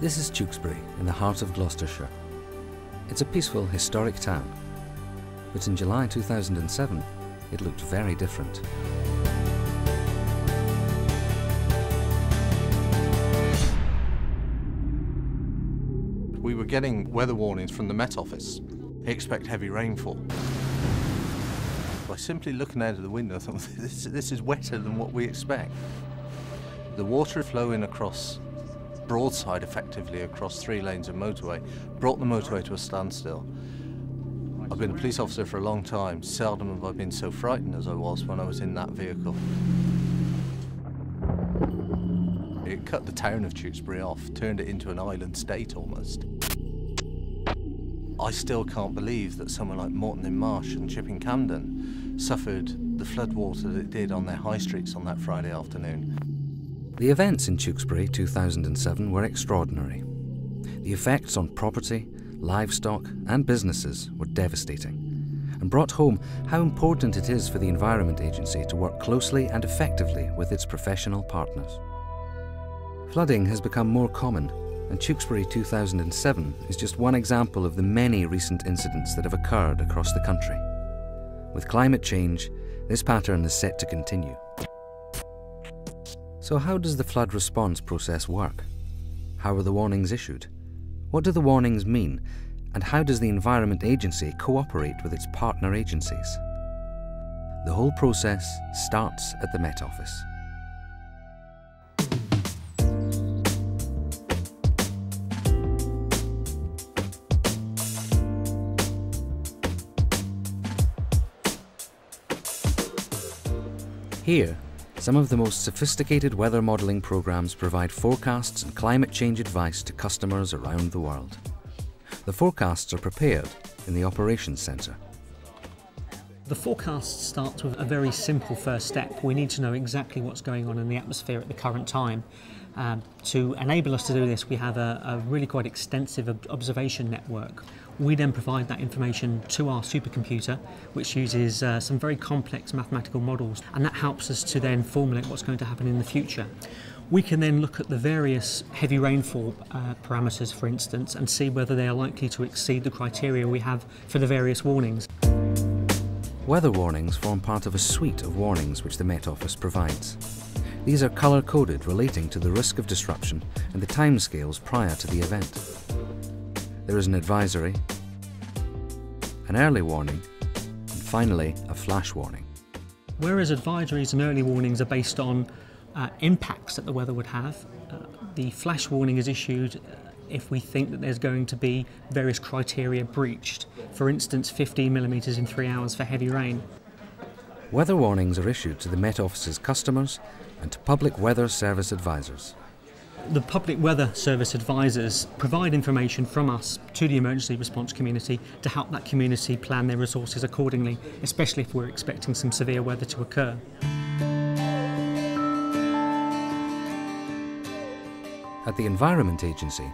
This is Tewkesbury, in the heart of Gloucestershire. It's a peaceful, historic town, but in July 2007, it looked very different. We were getting weather warnings from the Met Office. Expect heavy rainfall. By simply looking out of the window, I thought, this is wetter than what we expect. The water flowing across broadside, effectively across 3 lanes of motorway, brought the motorway to a standstill. I've been a police officer for a long time. Seldom have I been so frightened as I was when I was in that vehicle. It cut the town of Tewkesbury off, turned it into an island state almost. I still can't believe that someone like Moreton-in-Marsh and Chipping Camden suffered the floodwater that it did on their high streets on that Friday afternoon. The events in Tewkesbury 2007 were extraordinary. The effects on property, livestock and businesses were devastating, and brought home how important it is for the Environment Agency to work closely and effectively with its professional partners. Flooding has become more common, and Tewkesbury 2007 is just one example of the many recent incidents that have occurred across the country. With climate change, this pattern is set to continue. So how does the flood response process work? How are the warnings issued? What do the warnings mean? And how does the Environment Agency cooperate with its partner agencies? The whole process starts at the Met Office. Here, some of the most sophisticated weather modelling programs provide forecasts and climate change advice to customers around the world. The forecasts are prepared in the Operations Centre. The forecast starts with a very simple first step. We need to know exactly what's going on in the atmosphere at the current time. To enable us to do this, we have a really quite extensive observation network. We then provide that information to our supercomputer, which uses some very complex mathematical models, and that helps us to then formulate what's going to happen in the future. We can then look at the various heavy rainfall parameters, for instance, and see whether they are likely to exceed the criteria we have for the various warnings. Weather warnings form part of a suite of warnings which the Met Office provides. These are colour-coded, relating to the risk of disruption and the timescales prior to the event. There is an advisory, an early warning, and finally a flash warning. Whereas advisories and early warnings are based on impacts that the weather would have, the flash warning is issued if we think that there's going to be various criteria breached. For instance, 15 millimetres in 3 hours for heavy rain. Weather warnings are issued to the Met Office's customers and to public weather service advisors. The public weather service advisors provide information from us to the emergency response community to help that community plan their resources accordingly, especially if we're expecting some severe weather to occur. At the Environment Agency,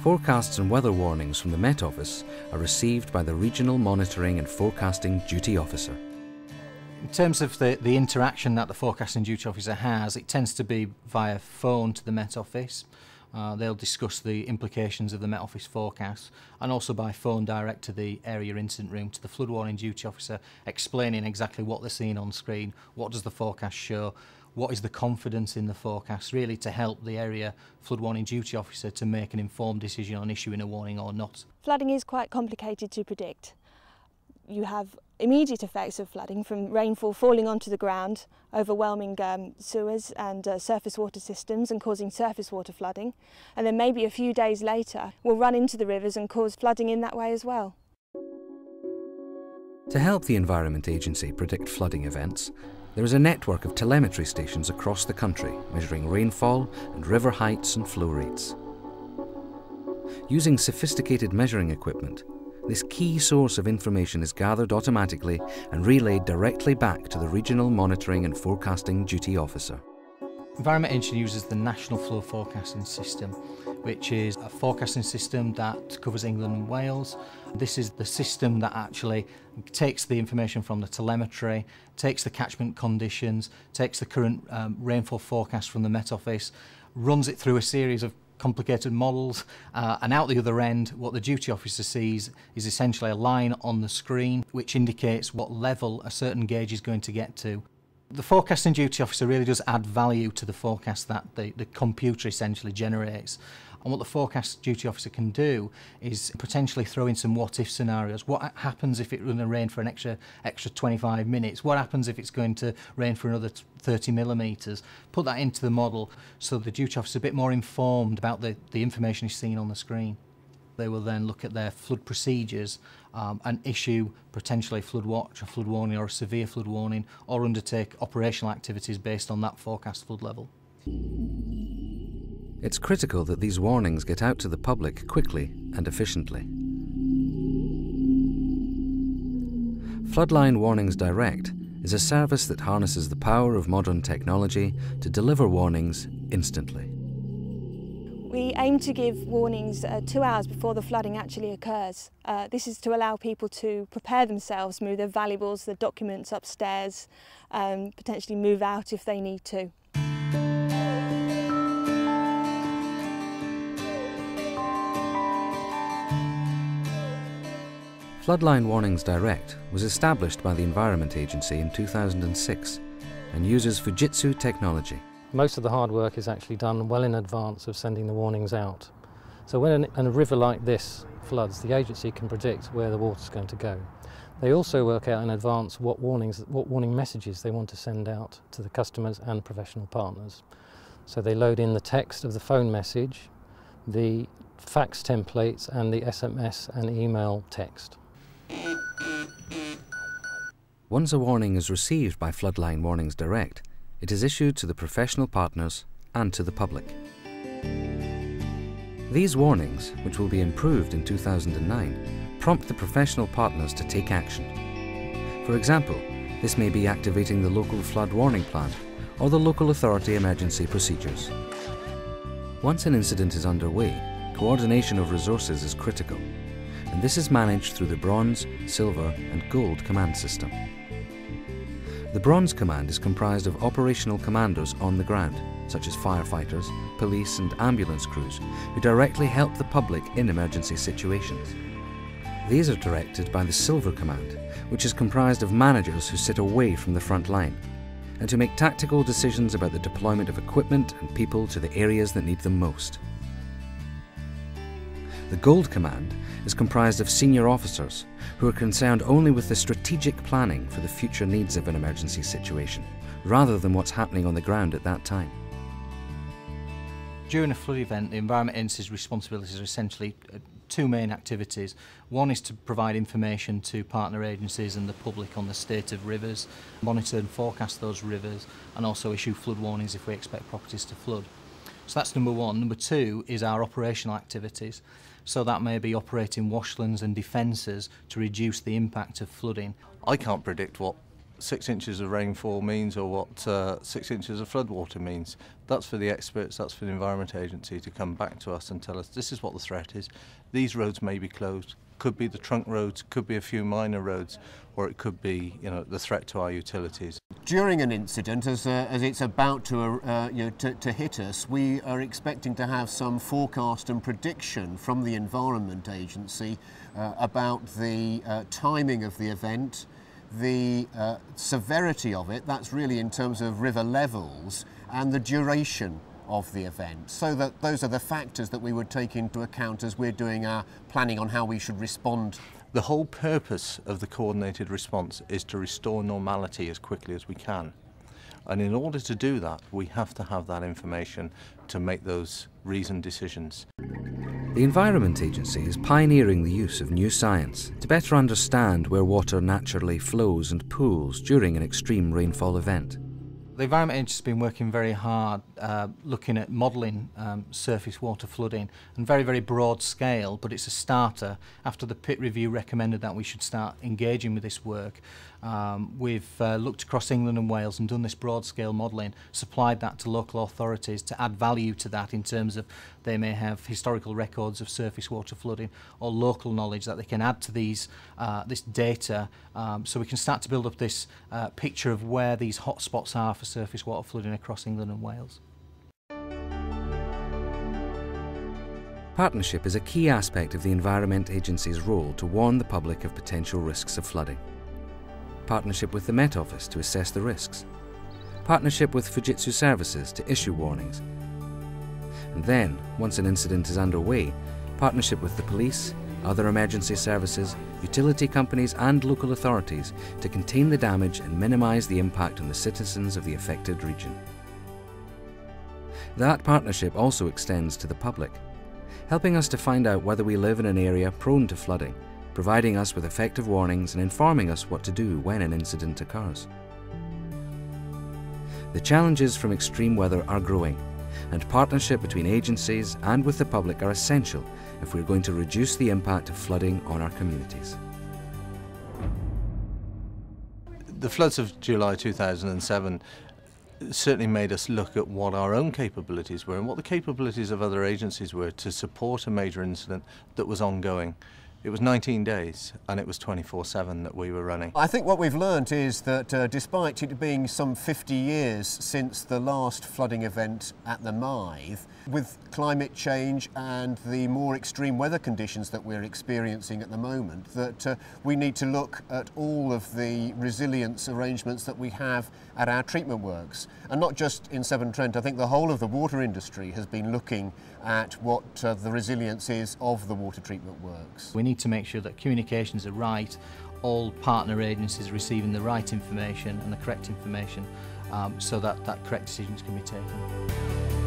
forecasts and weather warnings from the Met Office are received by the Regional Monitoring and Forecasting Duty Officer. In terms of the interaction that the forecasting duty officer has, it tends to be via phone to the Met Office. They'll discuss the implications of the Met Office forecast, and also by phone direct to the area incident room to the flood warning duty officer, explaining exactly what they're seeing on screen, what does the forecast show, what is the confidence in the forecast, really to help the area flood warning duty officer to make an informed decision on issuing a warning or not. Flooding is quite complicated to predict. You have immediate effects of flooding from rainfall falling onto the ground, overwhelming sewers and surface water systems and causing surface water flooding, and then maybe a few days later will run into the rivers and cause flooding in that way as well. To help the Environment Agency predict flooding events, there is a network of telemetry stations across the country measuring rainfall and river heights and flow rates. Using sophisticated measuring equipment, this key source of information is gathered automatically and relayed directly back to the Regional Monitoring and Forecasting Duty Officer. Environment Agency uses the National Flow Forecasting System, which is a forecasting system that covers England and Wales. This is the system that actually takes the information from the telemetry, takes the catchment conditions, takes the current rainfall forecast from the Met Office, runs it through a series of complicated models, and out the other end what the duty officer sees is essentially a line on the screen which indicates what level a certain gauge is going to get to. The forecasting duty officer really does add value to the forecast that the computer essentially generates. And what the forecast duty officer can do is potentially throw in some what-if scenarios. What happens if it's going to rain for an extra 25 minutes? What happens if it's going to rain for another 30 millimetres? Put that into the model so the duty officer is a bit more informed about the information he's seeing on the screen. They will then look at their flood procedures and issue potentially a flood watch, a flood warning or a severe flood warning, or undertake operational activities based on that forecast flood level. It's critical that these warnings get out to the public quickly and efficiently. Floodline Warnings Direct is a service that harnesses the power of modern technology to deliver warnings instantly. We aim to give warnings 2 hours before the flooding actually occurs. This is to allow people to prepare themselves, move their valuables, their documents upstairs, potentially move out if they need to. Floodline Warnings Direct was established by the Environment Agency in 2006 and uses Fujitsu technology. Most of the hard work is actually done well in advance of sending the warnings out. So when a river like this floods, the agency can predict where the water's going to go. They also work out in advance what warning messages they want to send out to the customers and professional partners. So they load in the text of the phone message, the fax templates and the SMS and email text. Once a warning is received by Floodline Warnings Direct, it is issued to the professional partners and to the public. These warnings, which will be improved in 2009, prompt the professional partners to take action. For example, this may be activating the local flood warning plan or the local authority emergency procedures. Once an incident is underway, coordination of resources is critical, and this is managed through the Bronze, Silver and Gold command system. The Bronze Command is comprised of operational commanders on the ground, such as firefighters, police and ambulance crews, who directly help the public in emergency situations. These are directed by the Silver Command, which is comprised of managers who sit away from the front line, and who make tactical decisions about the deployment of equipment and people to the areas that need them most. The Gold Command is comprised of senior officers who are concerned only with the strategic planning for the future needs of an emergency situation, rather than what's happening on the ground at that time. During a flood event, the Environment Agency's responsibilities are essentially two main activities. One is to provide information to partner agencies and the public on the state of rivers, monitor and forecast those rivers, and also issue flood warnings if we expect properties to flood. So that's number one. Number two is our operational activities. So that may be operating washlands and defences to reduce the impact of flooding. I can't predict what 6 inches of rainfall means or what 6 inches of floodwater means. That's for the experts, that's for the Environment Agency to come back to us and tell us this is what the threat is. These roads may be closed. Could be the trunk roads, could be a few minor roads, or it could be, the threat to our utilities. During an incident, as it's about to hit us, we are expecting to have some forecast and prediction from the Environment Agency about the timing of the event, the severity of it, that's really in terms of river levels, and the duration of the event. So that those are the factors that we would take into account as we're doing our planning on how we should respond. The whole purpose of the coordinated response is to restore normality as quickly as we can. And in order to do that, we have to have that information to make those reasoned decisions. The Environment Agency is pioneering the use of new science to better understand where water naturally flows and pools during an extreme rainfall event. The Environment Agency has been working very hard looking at modelling surface water flooding, and very, very broad scale, but it's a starter. After the pit review recommended that we should start engaging with this work, we've looked across England and Wales and done this broad scale modelling, supplied that to local authorities to add value to that in terms of they may have historical records of surface water flooding or local knowledge that they can add to these this data, so we can start to build up this picture of where these hotspots are for surface water flooding across England and Wales. Partnership is a key aspect of the Environment Agency's role to warn the public of potential risks of flooding. Partnership with the Met Office to assess the risks. Partnership with Fujitsu services to issue warnings. And then, once an incident is underway, partnership with the police, other emergency services, utility companies and local authorities to contain the damage and minimise the impact on the citizens of the affected region. That partnership also extends to the public, helping us to find out whether we live in an area prone to flooding, providing us with effective warnings and informing us what to do when an incident occurs. The challenges from extreme weather are growing, and partnership between agencies and with the public are essential if we're going to reduce the impact of flooding on our communities. The floods of July 2007 certainly made us look at what our own capabilities were and what the capabilities of other agencies were to support a major incident that was ongoing. It was 19 days and it was 24/7 that we were running. I think what we've learnt is that despite it being some 50 years since the last flooding event at the Mythe, with climate change and the more extreme weather conditions that we're experiencing at the moment, that we need to look at all of the resilience arrangements that we have at our treatment works. And not just in Severn Trent, I think the whole of the water industry has been looking at what the resilience is of the water treatment works. We need to make sure that communications are right, all partner agencies are receiving the right information and the correct information so that correct decisions can be taken.